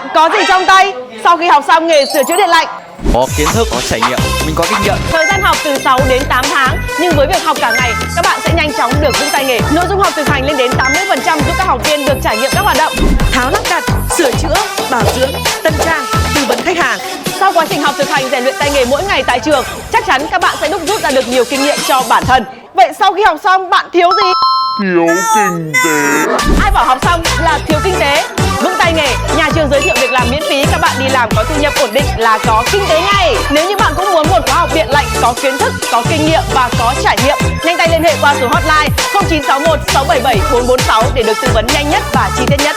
bạn có gì trong tay sau khi học xong nghề sửa chữa điện lạnh? Có kiến thức, có trải nghiệm, mình có kinh nghiệm. Thời gian học từ 6 đến 8 tháng, nhưng với việc học cả ngày, các bạn sẽ nhanh chóng được vững tay nghề. Nội dung học thực hành lên đến 80% giúp các học viên được trải nghiệm các hoạt động tháo lắp đặt, sửa chữa, bảo dưỡng, tân trang, tư vấn khách hàng. Sau quá trình học thực hành rèn luyện tay nghề mỗi ngày tại trường, chắc chắn các bạn sẽ đúc rút ra được nhiều kinh nghiệm cho bản thân. Vậy sau khi học xong bạn thiếu gì? Thiếu kinh tế. Ai bảo học xong là thiếu kinh tế? Vững tay nghề, nhà trường giới thiệu việc làm miễn phí, các bạn đi làm có thu nhập ổn định là có kinh tế ngay. Nếu như bạn cũng muốn một khóa học điện lạnh có kiến thức, có kinh nghiệm và có trải nghiệm, nhanh tay liên hệ qua số hotline 0961 677 446 để được tư vấn nhanh nhất và chi tiết nhất.